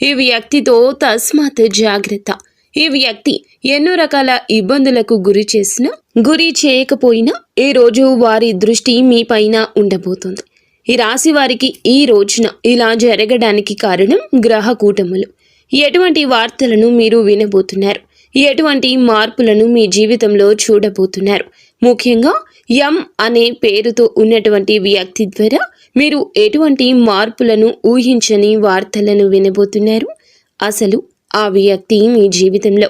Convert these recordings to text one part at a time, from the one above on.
ఈ వ్యక్తితో తస్మాత్ జాగ్రత్త. ఈ వ్యక్తి ఎన్నో రకాల ఇబ్బందులకు గురి చేయకపోయినా ఈ రోజు వారి దృష్టి మీ పైన ఉండబోతుంది. ఈ రాశి వారికి ఈ రోజున ఇలా జరగడానికి కారణం గ్రహ కూటములు. ఎటువంటి వార్తలను మీరు వినబోతున్నారు, ఎటువంటి మార్పులను మీ జీవితంలో చూడబోతున్నారు, ముఖ్యంగా ఎం అనే పేరుతో ఉన్నటువంటి వ్యక్తి ద్వారా మీరు ఎటువంటి మార్పులను ఊహించని వార్తలను వినబోతున్నారు, అసలు ఆ వ్యక్తి మీ జీవితంలో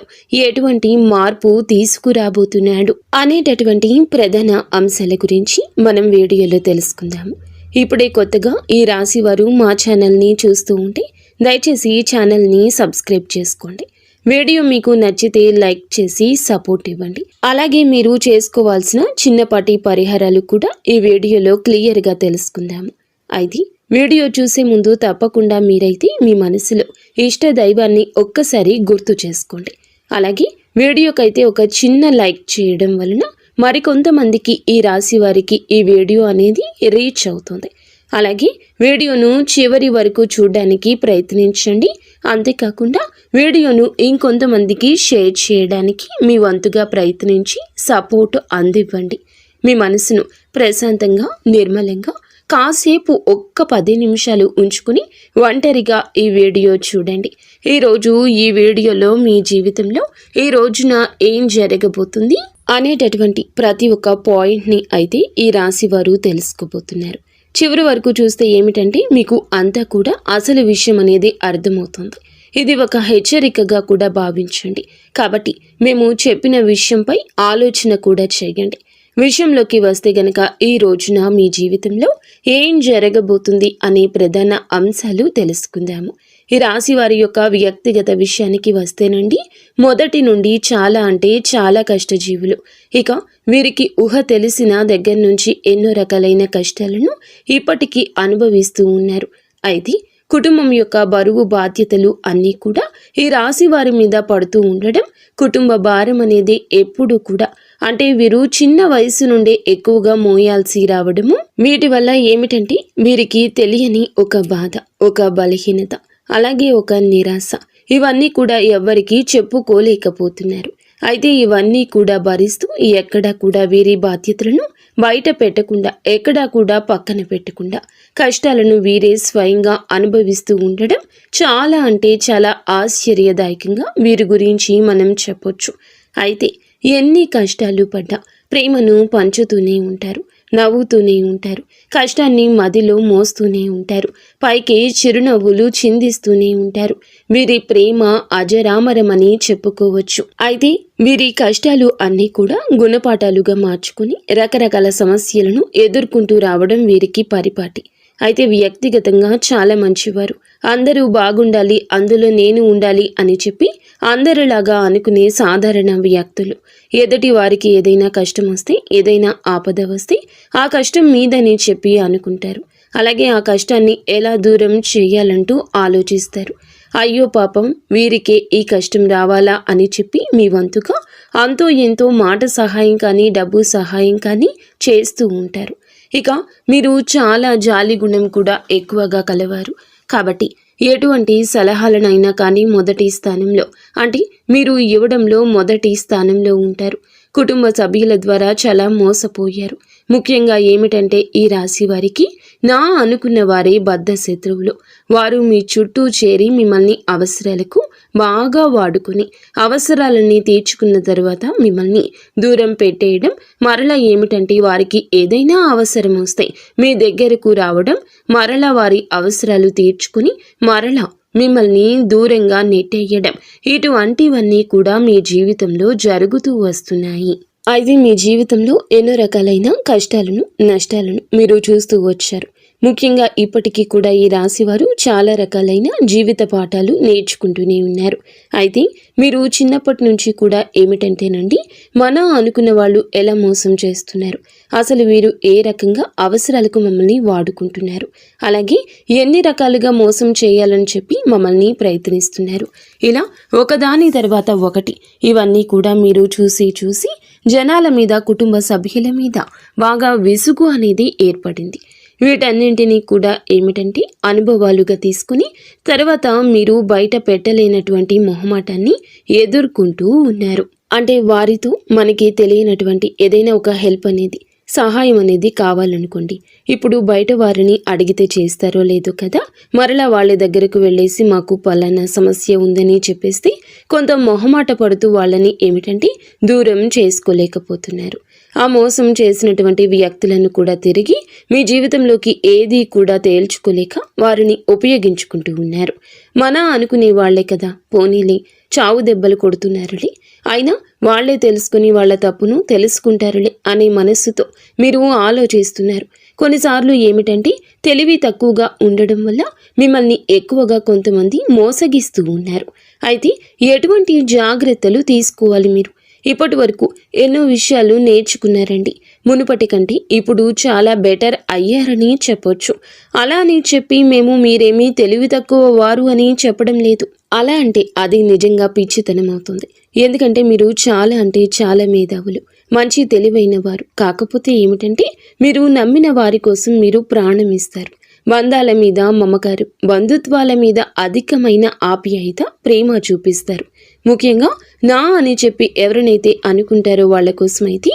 ఎటువంటి మార్పు తీసుకురాబోతున్నాడు అనేటటువంటి ప్రధాన అంశాల గురించి మనం వీడియోలో తెలుసుకుందాము. ఇప్పుడే కొత్తగా ఈ రాశి వారు మా ఛానల్ని చూస్తూ ఉంటే దయచేసి ఈ ఛానల్ని సబ్స్క్రైబ్ చేసుకోండి. వీడియో మీకు నచ్చితే లైక్ చేసి సపోర్ట్ ఇవ్వండి. అలాగే మీరు చేసుకోవాల్సిన చిన్నపాటి పరిహారాలు కూడా ఈ వీడియోలో క్లియర్గా తెలుసుకుందాము. అయితే వీడియో చూసే ముందు తప్పకుండా మీరైతే మీ మనసులో ఇష్ట దైవాన్ని ఒక్కసారి గుర్తు చేసుకోండి. అలాగే వీడియోకైతే ఒక చిన్న లైక్ చేయడం వలన మరికొంతమందికి ఈ రాశి వారికి ఈ వీడియో అనేది రీచ్ అవుతుంది. అలాగే వీడియోను చివరి వరకు చూడడానికి ప్రయత్నించండి. అంతేకాకుండా వీడియోను ఇంకొంతమందికి షేర్ చేయడానికి మీ వంతుగా ప్రయత్నించి సపోర్ట్ అందివ్వండి. మీ మనసును ప్రశాంతంగా నిర్మలంగా కాసేపు ఒక్క 10 నిమిషాలు ఉంచుకుని ఒంటరిగా ఈ వీడియో చూడండి. ఈరోజు ఈ వీడియోలో మీ జీవితంలో ఈ రోజున ఏం జరగబోతుంది అనేటటువంటి ప్రతి ఒక్క పాయింట్ని అయితే ఈ రాశి వారు తెలుసుకోబోతున్నారు. చివరి వరకు చూస్తే ఏమిటంటే మీకు అంతా కూడా అసలు విషయం అనేది అర్థమవుతుంది. ఇది ఒక హెచ్చరికగా కూడా భావించండి. కాబట్టి మేము చెప్పిన విషయంపై ఆలోచన కూడా చేయండి. విషయంలోకి వస్తే గనక ఈ రోజున మీ జీవితంలో ఏం జరగబోతుంది అనే ప్రధాన అంశాలు తెలుసుకుందాము. ఈ రాశి వారి యొక్క వ్యక్తిగత విషయానికి వస్తేనండి, మొదటి నుండి చాలా అంటే చాలా కష్టజీవులు. ఇక వీరికి ఊహ తెలిసిన దగ్గర నుంచి ఎన్నో రకాలైన కష్టాలను ఇప్పటికీ అనుభవిస్తూ ఉన్నారు. అయితే కుటుంబం యొక్క బరువు బాధ్యతలు అన్నీ కూడా ఈ రాశి వారి మీద పడుతూ ఉండడం, కుటుంబ భారం అనేది ఎప్పుడు కూడా అంటే వీరు చిన్న వయసు నుండే ఎక్కువగా మోయాల్సి రావడము, వీటి వల్ల ఏమిటంటే వీరికి తెలియని ఒక బాధ, ఒక బలహీనత, అలాగే ఒక నిరాశ, ఇవన్నీ కూడా ఎవ్వరికీ చెప్పుకోలేకపోతున్నారు. అయితే ఇవన్నీ కూడా భరిస్తూ ఎక్కడా కూడా వీరి బాధ్యతలను బయట పెట్టకుండా, ఎక్కడా కూడా పక్కన పెట్టకుండా కష్టాలను వీరే స్వయంగా అనుభవిస్తూ ఉండడం చాలా అంటే చాలా ఆశ్చర్యదాయకంగా వీరి గురించి మనం చెప్పొచ్చు. అయితే ఎన్ని కష్టాలు పడ్డా ప్రేమను పంచుతూనే ఉంటారు, నవ్వుతూనే ఉంటారు, కష్టాన్ని మదిలో మోస్తూనే ఉంటారు, పైకి చిరునవ్వులు చిందిస్తూనే ఉంటారు. వీరి ప్రేమ అజరామరమని చెప్పుకోవచ్చు. అయితే వీరి కష్టాలు అన్నీ కూడా గుణపాఠాలుగా మార్చుకుని రకరకాల సమస్యలను ఎదుర్కొంటూ రావడం వీరికి పరిపాటి. అయితే వ్యక్తిగతంగా చాలా మంచివారు. అందరూ బాగుండాలి, అందులో నేను ఉండాలి అని చెప్పి అందరిలాగా అనుకునే సాధారణ వ్యక్తులు. ఎదుటి వారికి ఏదైనా కష్టం వస్తే, ఏదైనా ఆపద వస్తే ఆ కష్టం మీదని చెప్పి అనుకుంటారు. అలాగే ఆ కష్టాన్ని ఎలా దూరం చేయాలంటూ ఆలోచిస్తారు. అయ్యో పాపం వీరికే ఈ కష్టం రావాలా అని చెప్పి మీ వంతుగా అంతో ఎంతో మాట సహాయం కానీ డబ్బు సహాయం కానీ చేస్తూ ఉంటారు. ఇక మీరు చాలా జాలి గుణం కూడా ఎక్కువగా కలవారు. కాబట్టి ఎటువంటి సలహాలనైనా కానీ మొదటి స్థానంలో అంటే మీరు ఇవ్వడంలో మొదటి స్థానంలో ఉంటారు. కుటుంబ సభ్యుల ద్వారా చాలా మోసపోయారు. ముఖ్యంగా ఏమిటంటే ఈ రాశి వారికి నా అనుకున్న వారే బద్ధ శత్రువులు. వారు మీ చుట్టూ చేరి మిమ్మల్ని అవసరాలకు బాగా వాడుకొని అవసరాలన్నీ తీర్చుకున్న తర్వాత మిమ్మల్ని దూరం పెట్టేయడం, మరలా ఏమిటంటే వారికి ఏదైనా అవసరం వస్తే మీ దగ్గరకు రావడం, మరలా వారి అవసరాలు తీర్చుకుని మరలా మిమ్మల్ని దూరంగా నెట్టేయడం, ఇటువంటివన్నీ కూడా మీ జీవితంలో జరుగుతూ వస్తున్నాయి. అయితే మీ జీవితంలో ఎన్నో రకాలైన కష్టాలను, నష్టాలను మీరు చూస్తూ వచ్చారు. ముఖ్యంగా ఇప్పటికీ కూడా ఈ రాశి వారు చాలా రకాలైన జీవిత పాఠాలు నేర్చుకుంటూనే ఉన్నారు. అయితే మీరు చిన్నప్పటి నుంచి కూడా ఏమిటంటేనండి, మన అనుకున్న వాళ్ళు ఎలా మోసం చేస్తున్నారు, అసలు వీరు ఏ రకంగా అవసరాలకు మమ్మల్ని వాడుకుంటున్నారు, అలాగే ఎన్ని రకాలుగా మోసం చేయాలని చెప్పి మమ్మల్ని ప్రయత్నిస్తున్నారు, ఇలా ఒకదాని తర్వాత ఒకటి ఇవన్నీ కూడా మీరు చూసి జనాల మీద, కుటుంబ సభ్యుల మీద బాగా విసుగు అనేది ఏర్పడింది. వీటన్నింటినీ కూడా ఏమిటంటే అనుభవాలుగా తీసుకుని తర్వాత మీరు బయట పెట్టలేనటువంటి మొహమాటాన్ని ఎదుర్కొంటూ ఉన్నారు. అంటే వారితో మనకి తెలియనటువంటి ఏదైనా ఒక హెల్ప్ అనేది సహాయం అనేది కావాలనుకోండి, ఇప్పుడు బయట వారిని అడిగితే చేస్తారో లేదో కదా, మరలా వాళ్ళ దగ్గరకు వెళ్ళేసి మాకు పలానా సమస్య ఉందని చెప్పేస్తే కొంత మొహమాట పడుతూ వాళ్ళని ఏమిటంటే దూరం చేసుకోలేకపోతున్నారు. ఆ మోసం చేసినటువంటి వ్యక్తులను కూడా తిరిగి మీ జీవితంలోకి ఏది కూడా తేల్చుకోలేక వారిని ఉపయోగించుకుంటూ ఉన్నారు. మన అనుకునే వాళ్లే కదా, పోనీలే చావు దెబ్బలు కొడుతున్నారులే, అయినా వాళ్లే తెలుసుకుని వాళ్ళ తప్పును తెలుసుకుంటారులే అనే మనస్సుతో మీరు ఆలోచిస్తున్నారు. కొన్నిసార్లు ఏమిటంటే తెలివి తక్కువగా ఉండడం వల్ల మిమ్మల్ని ఎక్కువగా కొంతమంది మోసగిస్తూ ఉన్నారు. అయితే ఎటువంటి జాగ్రత్తలు తీసుకోవాలి మీరు? ఇప్పటి వరకు ఎన్నో విషయాలు నేర్చుకున్నారండి. మునుపటి కంటే ఇప్పుడు చాలా బెటర్ అయ్యారని చెప్పొచ్చు. అలా అని చెప్పి మేము మీరేమీ తెలివి తక్కువ వారు అని చెప్పడం లేదు. అలా అంటే అది నిజంగా పిచ్చితనం అవుతుంది. ఎందుకంటే మీరు చాలా అంటే చాలా మేధావులు, మంచి తెలివైన వారు. కాకపోతే ఏమిటంటే మీరు నమ్మిన వారి కోసం మీరు ప్రాణం ఇస్తారు. బంధాల మీద మమకారం, బంధుత్వాల మీద అధికమైన ఆప్యాయత, ప్రేమ చూపిస్తారు. ముఖ్యంగా నా అని చెప్పి ఎవరినైతే అనుకుంటారో వాళ్ళ కోసమైతే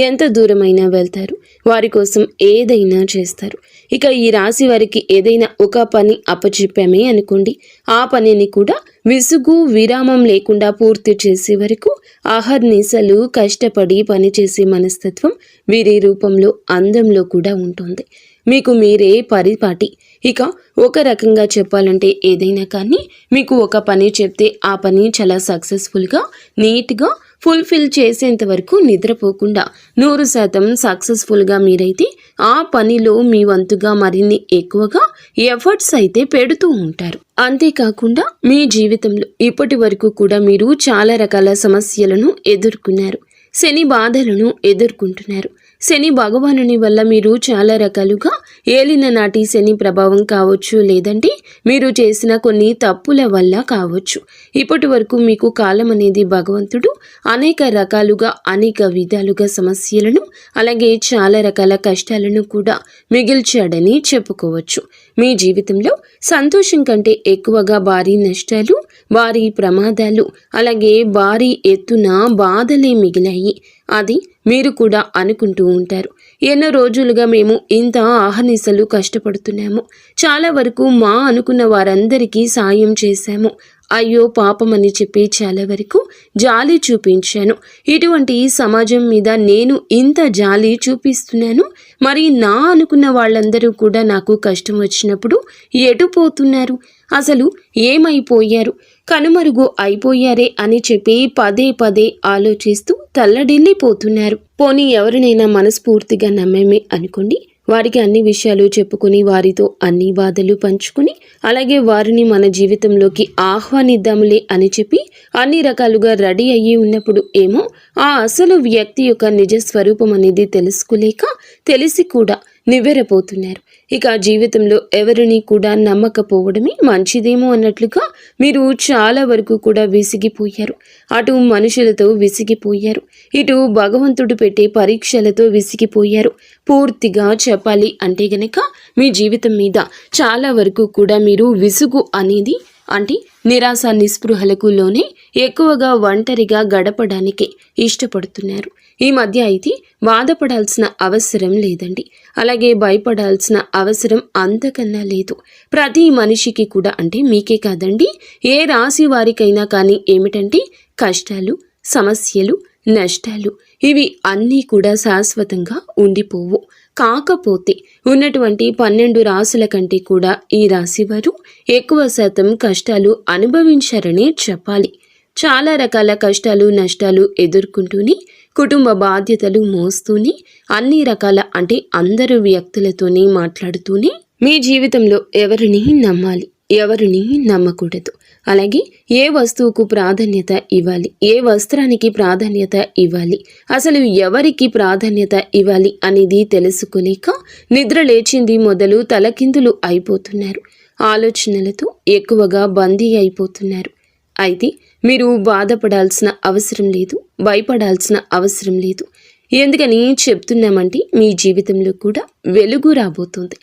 ఎంత దూరమైనా వెళ్తారు, వారి కోసం ఏదైనా చేస్తారు. ఇక ఈ రాశి వారికి ఏదైనా ఒక పని అప్పచెప్పామే అనుకోండి, ఆ పనిని కూడా విసుగు విరామం లేకుండా పూర్తి చేసే వరకు అహర్నిశలు కష్టపడి పనిచేసే మనస్తత్వం వీరి రూపంలో, అందంలో కూడా ఉంటుంది. మీకు మీరే పరిపాటి. ఇక ఒక రకంగా చెప్పాలంటే ఏదైనా కానీ మీకు ఒక పని చెప్తే ఆ పని చాలా సక్సెస్ఫుల్గా, నీట్గా ఫుల్ఫిల్ చేసేంత వరకు నిద్రపోకుండా 100% సక్సెస్ఫుల్గా మీరైతే ఆ పనిలో మీ వంతుగా మరిన్ని ఎక్కువగా ఎఫర్ట్స్ అయితే పెడుతూ ఉంటారు. అంతేకాకుండా మీ జీవితంలో ఇప్పటి వరకు కూడా మీరు చాలా రకాల సమస్యలను ఎదుర్కొన్నారు, శని బాధలను ఎదుర్కొంటున్నారు. శని భగవానుని వల్ల మీరు చాలా రకాలుగా ఏలిన నాటి శని ప్రభావం కావచ్చు, లేదంటే మీరు చేసిన కొన్ని తప్పుల వల్ల కావచ్చు. ఇప్పటి వరకు మీకు కాలం అనేది భగవంతుడు అనేక రకాలుగా అనేక విధాలుగా సమస్యలను అలాగే చాలా రకాల కష్టాలను కూడా మిగిల్చాడని చెప్పుకోవచ్చు. మీ జీవితంలో సంతోషం కంటే ఎక్కువగా భారీ నష్టాలు, భారీ ప్రమాదాలు, అలాగే భారీ ఎత్తున బాధలే మిగిలాయి. అది మీరు కూడా అనుకుంటూ ఉంటారు. ఎన్నో రోజులుగా మేము ఇంత ఆహర్నిశలు కష్టపడుతున్నాము, చాలా వరకు మా అనుకున్న వారందరికీ సాయం చేశాము, అయ్యో పాపమని చెప్పి చాలా వరకు జాలి చూపించాను. ఇటువంటి సమాజం మీద నేను ఇంత జాలి చూపిస్తున్నాను, మరి నా అనుకున్న వాళ్ళందరూ కూడా నాకు కష్టం వచ్చినప్పుడు ఎటు పోతున్నారు, అసలు ఏమైపోయారు, కనుమరుగు అయిపోయారే అని చెప్పి పదే పదే ఆలోచిస్తూ తల్లడిల్లిపోతున్నారు. పోనీ ఎవరినైనా మనస్ఫూర్తిగా నమ్మేమే అనుకోండి, వారికి అన్ని విషయాలు చెప్పుకుని వారితో అన్ని బాధలు పంచుకుని అలాగే వారిని మన జీవితంలోకి ఆహ్వానిద్దాములే అని చెప్పి అన్ని రకాలుగా రెడీ అయ్యి ఉన్నప్పుడు ఏమో ఆ అసలు వ్యక్తి యొక్క నిజ స్వరూపం అనేది తెలుసుకోలేక తెలిసి కూడా నివ్వెరపోతున్నారు. ఇక జీవితంలో ఎవరిని కూడా నమ్మకపోవడమే మంచిదేమో అన్నట్లుగా మీరు చాలా వరకు కూడా విసిగిపోయారు. అటు మనుషులతో విసిగిపోయారు, ఇటు భగవంతుడు పెట్టే పరీక్షలతో విసిగిపోయారు. పూర్తిగా చెప్పాలి అంటే గనక మీ జీవితం మీద చాలా వరకు కూడా మీరు విసుగు అనేది అంటే నిరాశ నిస్పృహలకు లోనే ఎక్కువగా ఒంటరిగా గడపడానికి ఇష్టపడుతున్నారు. ఈ మధ్య అయితే బాధపడాల్సిన అవసరం లేదండి, అలాగే భయపడాల్సిన అవసరం అంతకన్నా లేదు. ప్రతి మనిషికి కూడా అంటే మీకే కాదండి, ఏ రాశి వారికైనా కానీ ఏమిటంటే కష్టాలు, సమస్యలు, నష్టాలు ఇవి అన్నీ కూడా శాశ్వతంగా ఉండిపోవు. కాకపోతే ఉన్నటువంటి 12 రాశుల కంటే కూడా ఈ రాశి వారు ఎక్కువ శాతం కష్టాలు అనుభవించారనే చెప్పాలి. చాలా రకాల కష్టాలు, నష్టాలు ఎదుర్కొంటూనే, కుటుంబ బాధ్యతలు మోస్తూనే, అన్ని రకాల అంటే అందరు వ్యక్తులతోనే మాట్లాడుతూనే మీ జీవితంలో ఎవరిని నమ్మాలి, ఎవరిని నమ్మకూడదు, అలాగే ఏ వస్తువుకు ప్రాధాన్యత ఇవ్వాలి, ఏ వస్త్రానికి ప్రాధాన్యత ఇవ్వాలి, అసలు ఎవరికి ప్రాధాన్యత ఇవ్వాలి అనేది తెలుసుకోలేక నిద్ర లేచింది మొదలు తలకిందులు అయిపోతున్నారు. ఆలోచనలతో ఎక్కువగా బందీ అయిపోతున్నారు. అయితే మీరు బాధపడాల్సిన అవసరం లేదు, భయపడాల్సిన అవసరం లేదు. ఎందుకని చెప్తున్నామంటే మీ జీవితంలో కూడా వెలుగు రాబోతుంది.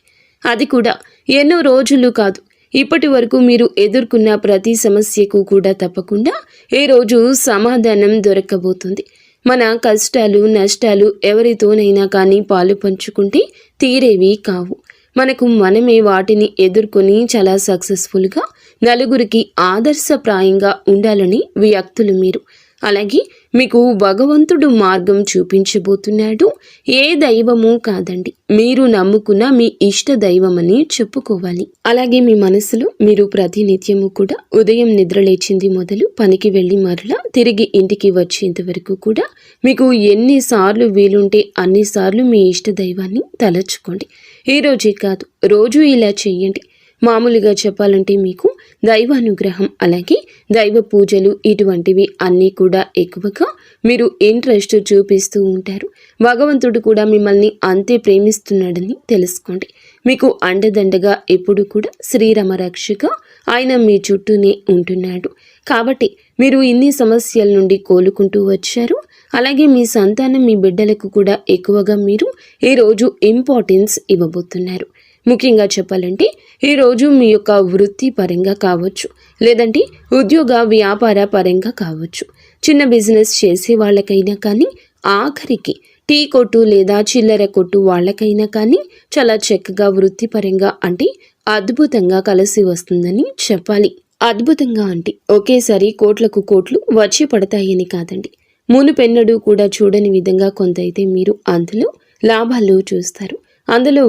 అది కూడా ఎన్నో రోజులు కాదు, ఇప్పటి వరకు మీరు ఎదుర్కొన్న ప్రతి సమస్యకు కూడా తప్పకుండా ఈ రోజు సమాధానం దొరకబోతుంది. మన కష్టాలు నష్టాలు ఎవరితోనైనా కానీ పాలు పంచుకుంటే తీరేవి కావు. మనకు మనమే వాటిని ఎదుర్కొని చాలా సక్సెస్ఫుల్గా నలుగురికి ఆదర్శప్రాయంగా ఉండాలని వ్యక్తులు మీరు. అలాగే మీకు భగవంతుడు మార్గం చూపించబోతున్నాడు. ఏ దైవమూ కాదండి, మీరు నమ్ముకున్న మీ ఇష్ట దైవమని చెప్పుకోవాలి. అలాగే మీ మనసులో మీరు ప్రతినిత్యము కూడా ఉదయం నిద్రలేచింది మొదలు పనికి వెళ్ళి మరలా తిరిగి ఇంటికి వచ్చేంత వరకు కూడా మీకు ఎన్నిసార్లు వీలుంటే అన్నిసార్లు మీ ఇష్ట దైవాన్ని తలచుకోండి. ఈ రోజే కాదు, రోజు ఇలా చెయ్యండి. మామూలుగా చెప్పాలంటే మీకు దైవానుగ్రహం అలాగే దైవ పూజలు ఇటువంటివి అన్నీ కూడా ఎక్కువగా మీరు ఇంట్రెస్ట్ చూపిస్తూ ఉంటారు. భగవంతుడు కూడా మిమ్మల్ని అంతే ప్రేమిస్తున్నాడని తెలుసుకోండి. మీకు అండదండగా ఎప్పుడు కూడా శ్రీరామ రక్షగా ఆయన మీ చుట్టూనే ఉంటున్నాడు. కాబట్టి మీరు ఇన్ని సమస్యల నుండి కోలుకుంటూ వచ్చారు. అలాగే మీ సంతానం మీ బిడ్డలకు కూడా ఎక్కువగా మీరు ఈరోజు ఇంపార్టెన్స్ ఇవ్వబోతున్నారు. ముఖ్యంగా చెప్పాలంటే ఈరోజు మీ యొక్క వృత్తి పరంగా కావచ్చు, లేదంటే ఉద్యోగ వ్యాపార పరంగా కావచ్చు, చిన్న బిజినెస్ చేసే వాళ్ళకైనా కానీ, ఆఖరికి టీ కొట్టు లేదా చిల్లర కొట్టు వాళ్ళకైనా కానీ చాలా చక్కగా వృత్తిపరంగా అంటే అద్భుతంగా కలిసి వస్తుందని చెప్పాలి. అద్భుతంగా అంటే ఒకేసారి కోట్లకు కోట్లు వచ్చి పడతాయని కాదండి, మునుపెన్నడూ కూడా చూడని విధంగా కొంతైతే మీరు అందులో లాభాలు చూస్తారు. అందులో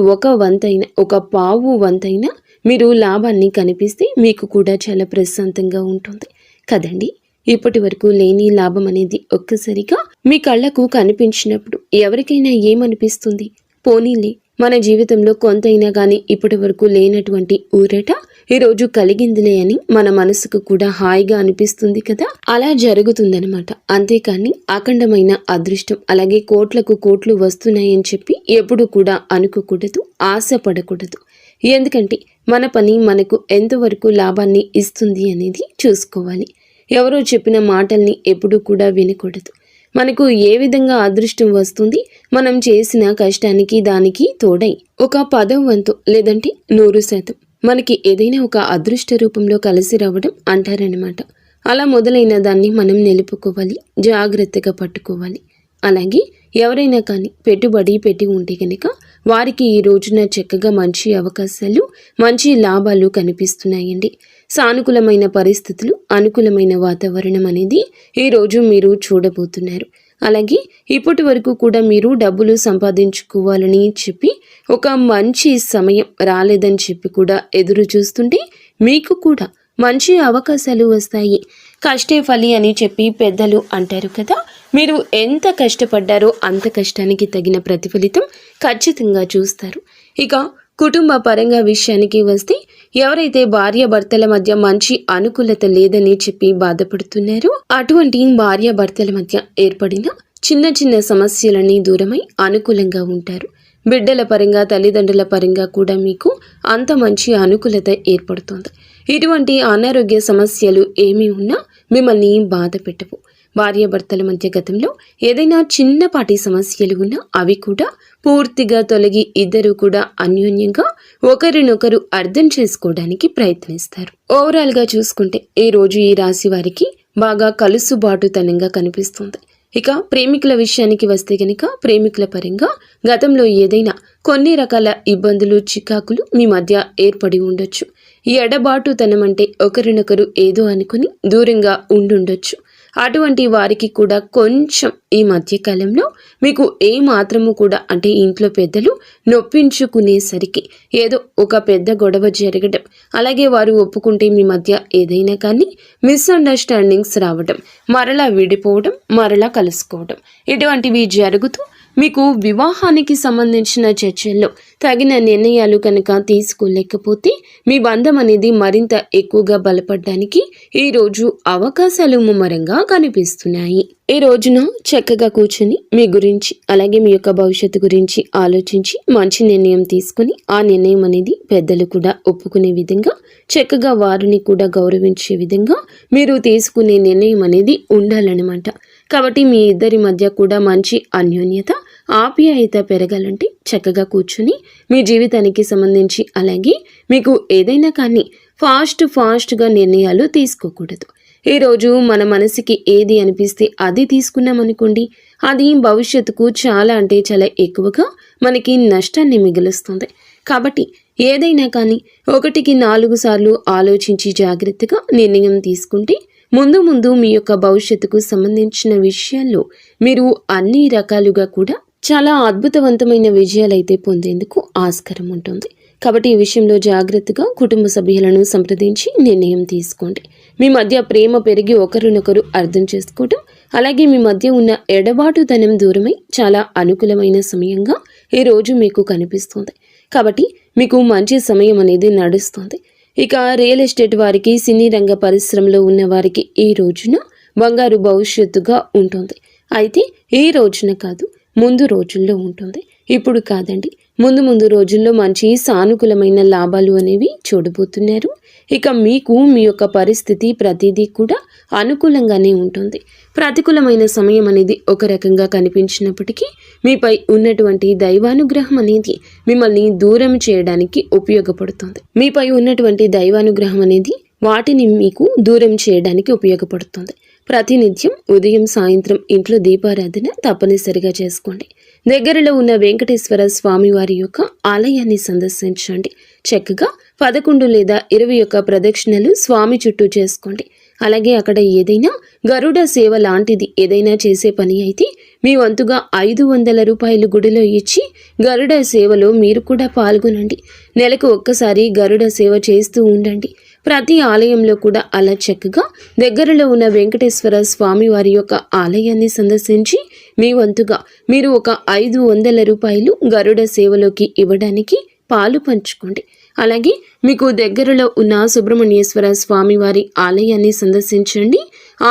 ఒక పావు వంతైనా మీరు లాభాన్ని కనిపిస్తే మీకు కూడా చాలా ప్రశాంతంగా ఉంటుంది కదండి. ఇప్పటి వరకు లేని లాభం అనేది ఒక్కసారిగా మీ కళ్ళకు కనిపించినప్పుడు ఎవరికైనా ఏమనిపిస్తుంది? పోనీలే, మన జీవితంలో కొంతైనా కానీ ఇప్పటి వరకు లేనటువంటి ఊరట ఈరోజు కలిగిందిలే అని మన మనసుకు కూడా హాయిగా అనిపిస్తుంది కదా. అలా జరుగుతుందనమాట. అంతేకాని అఖండమైన అదృష్టం అలాగే కోట్లకు కోట్లు వస్తున్నాయని చెప్పి ఎప్పుడు కూడా అనుకోకూడదు, ఆశపడకూడదు. ఎందుకంటే మన పని మనకు ఎంతవరకు లాభాన్ని ఇస్తుంది అనేది చూసుకోవాలి. ఎవరో చెప్పిన మాటల్ని ఎప్పుడు కూడా వినకూడదు. మనకు ఏ విధంగా అదృష్టం వస్తుంది? మనం చేసిన కష్టానికి దానికి తోడై ఒక 10వ వంతు లేదంటే 100% మనకి ఏదైనా ఒక అదృష్ట రూపంలో కలిసి రావడం అంటారనమాట. అలా మొదలైన దాన్ని మనం నిలుపుకోవాలి, జాగ్రత్తగా పట్టుకోవాలి. అలాగే ఎవరైనా కానీ పెట్టుబడి పెట్టి ఉంటే కనుక వారికి ఈ రోజున చక్కగా మంచి అవకాశాలు, మంచి లాభాలు కనిపిస్తున్నాయండి. సానుకూలమైన పరిస్థితులు, అనుకూలమైన వాతావరణం అనేది ఈరోజు మీరు చూడబోతున్నారు. అలాగే ఇప్పటి వరకు కూడా మీరు డబ్బులు సంపాదించుకోవాలని చెప్పి ఒక మంచి సమయం రాలేదని చెప్పి కూడా ఎదురు చూస్తుంటే మీకు కూడా మంచి అవకాశాలు వస్తాయి. కష్టే ఫలి అని చెప్పి పెద్దలు అంటారు కదా. మీరు ఎంత కష్టపడ్డారో అంత కష్టానికి తగిన ప్రతిఫలితం ఖచ్చితంగా చూస్తారు. ఇక కుటుంబ పరంగా విషయానికి వస్తే ఎవరైతే భార్యాభర్తల మధ్య మంచి అనుకూలత లేదని చెప్పి బాధపడుతున్నారో అటువంటి భార్యాభర్తల మధ్య ఏర్పడిన చిన్న చిన్న సమస్యలన్నీ దూరమై అనుకూలంగా ఉంటారు. బిడ్డల పరంగా తల్లిదండ్రుల పరంగా కూడా మీకు అంత మంచి అనుకూలత ఏర్పడుతుంది. ఇటువంటి అనారోగ్య సమస్యలు ఏమీ ఉన్నా మిమ్మల్ని బాధ పెట్టవు. భార్యాభర్తల మధ్య గతంలో ఏదైనా చిన్నపాటి సమస్యలు ఉన్నా అవి కూడా పూర్తిగా తొలగి ఇద్దరు కూడా అన్యోన్యంగా ఒకరినొకరు అర్థం చేసుకోవడానికి ప్రయత్నిస్తారు. ఓవరాల్గా చూసుకుంటే ఈ రోజు ఈ రాశి వారికి బాగా కలుసుబాటుతనంగా కనిపిస్తుంది. ఇక ప్రేమికుల విషయానికి వస్తే గనక ప్రేమికుల పరంగా గతంలో ఏదైనా కొన్ని రకాల ఇబ్బందులు, చికాకులు మీ మధ్య ఏర్పడి ఉండొచ్చు. ఈ ఎడబాటుతనం అంటే ఒకరినొకరు ఏదో అనుకుని దూరంగా ఉండుండొచ్చు. అటువంటి వారికి కూడా కొంచెం ఈ మధ్యకాలంలో మీకు ఏ మాత్రము కూడా అంటే ఇంట్లో పెద్దలు నొప్పించుకునేసరికి ఏదో ఒక పెద్ద గొడవ జరగడం, అలాగే వారు ఒప్పుకుంటే మీ మధ్య ఏదైనా కానీ మిస్అండర్స్టాండింగ్స్ రావడం, మరలా విడిపోవడం, మరలా కలుసుకోవడం ఇటువంటివి జరుగుతూ మీకు వివాహానికి సంబంధించిన చర్చల్లో తగిన నిర్ణయాలు కనుక తీసుకోలేకపోతే మీ బంధం అనేది మరింత ఎక్కువగా బలపడడానికి ఈరోజు అవకాశాలు ముమ్మరంగా కనిపిస్తున్నాయి. ఈ రోజున చక్కగా కూర్చుని మీ గురించి అలాగే మీ యొక్క భవిష్యత్తు గురించి ఆలోచించి మంచి నిర్ణయం తీసుకుని ఆ నిర్ణయం అనేది పెద్దలు కూడా ఒప్పుకునే విధంగా చక్కగా వారిని కూడా గౌరవించే విధంగా మీరు తీసుకునే నిర్ణయం అనేది ఉండాలన్నమాట. కాబట్టి మీ ఇద్దరి మధ్య కూడా మంచి అన్యోన్యత ఆప్యాయత పెరగాలంటే చక్కగా కూర్చుని మీ జీవితానికి సంబంధించి అలాగే మీకు ఏదైనా కానీ ఫాస్ట్గా నిర్ణయాలు తీసుకోకూడదు. ఈరోజు మన మనసుకి ఏది అనిపిస్తే అది తీసుకున్నామనుకోండి, అది భవిష్యత్తుకు చాలా అంటే చాలా ఎక్కువగా మనకి నష్టాన్ని మిగులుస్తుంది. కాబట్టి ఏదైనా కానీ 1కి 4 సార్లు ఆలోచించి జాగ్రత్తగా నిర్ణయం తీసుకుంటే ముందు మీ యొక్క భవిష్యత్తుకు సంబంధించిన విషయాల్లో మీరు అన్ని రకాలుగా కూడా చాలా అద్భుతవంతమైన విజయాలైతే పొందేందుకు ఆస్కారం ఉంటుంది. కాబట్టి ఈ విషయంలో జాగ్రత్తగా కుటుంబ సభ్యులను సంప్రదించి నిర్ణయం తీసుకోండి. మీ మధ్య ప్రేమ పెరిగి ఒకరినొకరు అర్థం చేసుకోవడం, అలాగే మీ మధ్య ఉన్న ఎడబాటుతనం దూరమై చాలా అనుకూలమైన సమయంగా ఈరోజు మీకు కనిపిస్తుంది. కాబట్టి మీకు మంచి సమయం అనేది నడుస్తుంది. ఇక రియల్ ఎస్టేట్ వారికి, సినీ రంగ పరిశ్రమలో ఉన్న వారికి ఈ రోజున బంగారు భవిష్యత్తుగా ఉంటుంది. అయితే ఈ రోజున కాదు, ముందు రోజుల్లో ఉంటుంది. ఇప్పుడు కాదండి, ముందు రోజుల్లో మంచి సానుకూలమైన లాభాలు అనేవి చూడబోతున్నారు. ఇక మీకు మీ యొక్క పరిస్థితి ప్రతిదీ కూడా అనుకూలంగానే ఉంటుంది. ప్రతికూలమైన సమయం అనేది ఒక రకంగా కనిపించినప్పటికీ మీపై ఉన్నటువంటి దైవానుగ్రహం అనేది మిమ్మల్ని దూరం చేయడానికి ఉపయోగపడుతుంది. మీపై ఉన్నటువంటి దైవానుగ్రహం అనేది వాటిని మీకు దూరం చేయడానికి ఉపయోగపడుతుంది. ప్రతినిత్యం ఉదయం సాయంత్రం ఇంట్లో దీపారాధన తప్పనిసరిగా చేసుకోండి. దగ్గరలో ఉన్న వెంకటేశ్వర స్వామి వారి యొక్క ఆలయాన్ని సందర్శించండి. చక్కగా 11 లేదా 21 ప్రదక్షిణలు స్వామి చుట్టూ చేసుకోండి. అలాగే అక్కడ ఏదైనా గరుడ సేవ లాంటిది ఏదైనా చేసే పని అయితే మీ వంతుగా 500 రూపాయలు గుడిలో ఇచ్చి గరుడ సేవలో మీరు కూడా పాల్గొనండి. నెలకు ఒక్కసారి గరుడ సేవ చేస్తూ ఉండండి. ప్రతి ఆలయంలో కూడా అలా చక్కగా దగ్గరలో ఉన్న వెంకటేశ్వర స్వామి వారి యొక్క ఆలయాన్ని సందర్శించి మీ వంతుగా మీరు ఒక 500 రూపాయలు గరుడ సేవలోకి ఇవ్వడానికి పాలు పంచుకోండి. అలాగే మీకు దగ్గరలో ఉన్న సుబ్రహ్మణ్యేశ్వర స్వామి వారి ఆలయాన్ని సందర్శించండి.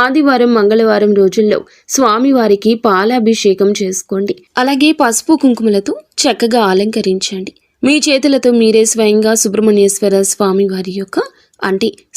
ఆదివారం, మంగళవారం రోజుల్లో స్వామివారికి పాలాభిషేకం చేసుకోండి. అలాగే పసుపు కుంకుమలతో చక్కగా అలంకరించండి. మీ చేతులతో మీరే స్వయంగా సుబ్రహ్మణ్యేశ్వర స్వామి వారి యొక్క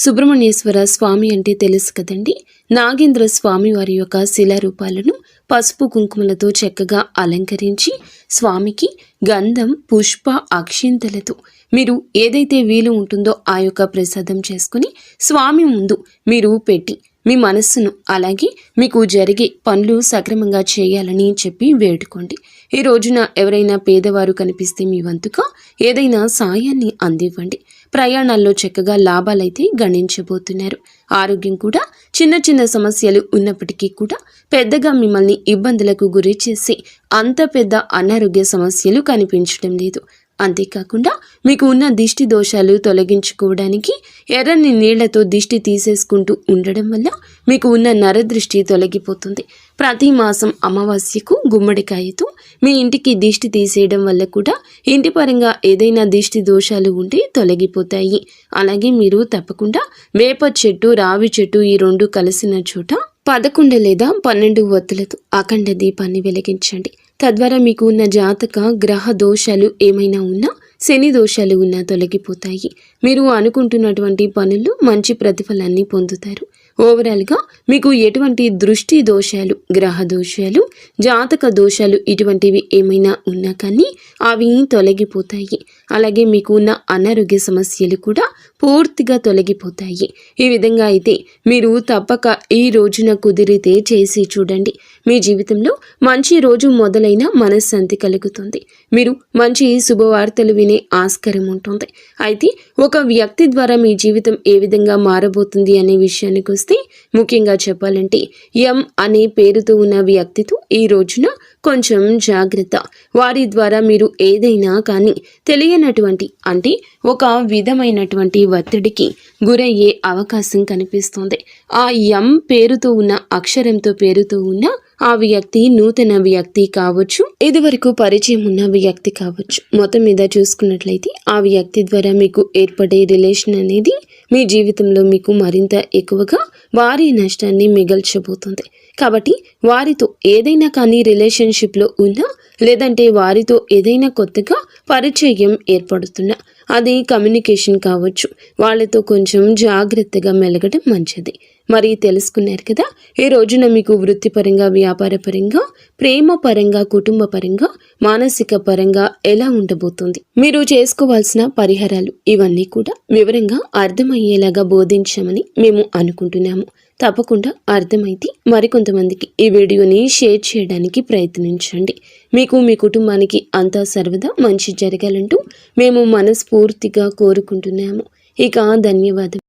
సుబ్రహ్మణ్యేశ్వర స్వామి అంటే తెలుసు కదండి, నాగేంద్ర స్వామి వారి యొక్క శిలారూపాలను పసుపు కుంకుమలతో చక్కగా అలంకరించి స్వామికి గంధం, పుష్ప, అక్షింతలతో మీరు ఏదైతే వీలు ఉంటుందో ఆ యొక్క ప్రసాదం చేసుకుని స్వామి ముందు మీరు పెట్టి మీ మనస్సును అలాగే మీకు జరిగే పనులు సక్రమంగా చేయాలని చెప్పి వేడుకోండి. ఈ రోజున ఎవరైనా పేదవారు కనిపిస్తే మీ వంతుగా ఏదైనా సాయాన్ని అందివ్వండి. ప్రయాణాల్లో చక్కగా లాభాలైతే గణించబోతున్నారు. ఆరోగ్యం కూడా చిన్న సమస్యలు ఉన్నప్పటికీ కూడా పెద్దగా మిమ్మల్ని ఇబ్బందులకు గురి చేసి అంత పెద్ద అనారోగ్య సమస్యలు కనిపించడం లేదు. అంతేకాకుండా మీకు ఉన్న దిష్టి దోషాలు తొలగించుకోవడానికి ఎర్రని నీళ్లతో దిష్టి తీసేసుకుంటూ ఉండడం వల్ల మీకు ఉన్న నరదృష్టి తొలగిపోతుంది. ప్రతి మాసం అమావాస్యకు గుమ్మడికాయతో మీ ఇంటికి దిష్టి తీసేయడం వల్ల కూడా ఇంటి పరంగా ఏదైనా దిష్టి దోషాలు ఉంటే తొలగిపోతాయి. అలాగే మీరు తప్పకుండా వేప చెట్టు, రావి చెట్టు ఈ 2 కలిసిన చోట 11 లేదా 12 ఒత్తులతో అఖండ దీపాన్ని వెలిగించండి. తద్వారా మీకు ఉన్న జాతక గ్రహ దోషాలు ఏమైనా ఉన్నా, శని దోషాలు ఉన్నా తొలగిపోతాయి. మీరు అనుకుంటున్నటువంటి పనుల్లో మంచి ప్రతిఫలాన్ని పొందుతారు. ఓవరాల్గా మీకు ఎటువంటి దృష్టి దోషాలు, గ్రహ దోషాలు, జాతక దోషాలు ఇటువంటివి ఏమైనా ఉన్నా కానీ అవి తొలగిపోతాయి. అలాగే మీకు ఉన్న అనారోగ్య సమస్యలు కూడా పూర్తిగా తొలగిపోతాయి. ఈ విధంగా అయితే మీరు తప్పక ఈ రోజున కుదిరితే చేసి చూడండి. మీ జీవితంలో మంచి రోజు మొదలైన మనశ్శాంతి కలుగుతుంది. మీరు మంచి శుభవార్తలు వినే ఆస్కారం ఉంటుంది. అయితే ఒక వ్యక్తి ద్వారా మీ జీవితం ఏ విధంగా మారబోతుంది అనే విషయానికి వస్తే ముఖ్యంగా చెప్పాలంటే ఎం అనే పేరుతో ఉన్న వ్యక్తితో ఈ రోజున కొంచెం జాగ్రత్త. వారి ద్వారా మీరు ఏదైనా కానీ తెలియనటువంటి ఒక విధమైనటువంటి ఒత్తిడికి గురయ్యే అవకాశం కనిపిస్తుంది. ఆ ఎం పేరుతో ఉన్న అక్షరంతో పేరుతో ఉన్న ఆ వ్యక్తి నూతన వ్యక్తి కావచ్చు, ఇదివరకు పరిచయం ఉన్న వ్యక్తి కావచ్చు. మొత్తం మీద చూసుకున్నట్లయితే ఆ వ్యక్తి ద్వారా మీకు ఏర్పడే రిలేషన్ అనేది మీ జీవితంలో మీకు మరింత ఎక్కువగా భారీ నష్టాన్ని మిగల్చబోతుంది. కాబట్టి వారితో ఏదైనా కానీ రిలేషన్షిప్లో ఉన్నా లేదంటే వారితో ఏదైనా కొత్తగా పరిచయం ఏర్పడుతున్నా అది కమ్యూనికేషన్ కావచ్చు, వాళ్ళతో కొంచెం జాగ్రత్తగా మెలగడం మంచిది. మరి తెలుసుకున్నారు కదా, ఈ రోజున మీకు వృత్తిపరంగా, వ్యాపారపరంగా, ప్రేమ పరంగా, కుటుంబ పరంగా, మానసిక పరంగా ఎలా ఉండబోతుంది, మీరు చేసుకోవాల్సిన పరిహారాలు ఇవన్నీ కూడా వివరంగా అర్థమయ్యేలాగా బోధించామని మేము అనుకుంటున్నాము. తప్పకుండా అర్థమైతే మరికొంతమందికి ఈ వీడియోని షేర్ చేయడానికి ప్రయత్నించండి. మీకు మీ కుటుంబానికి అంతా సర్వదా మంచి జరగాలంటూ మేము మనస్ఫూర్తిగా కోరుకుంటున్నాము. ఇక ధన్యవాదాలు.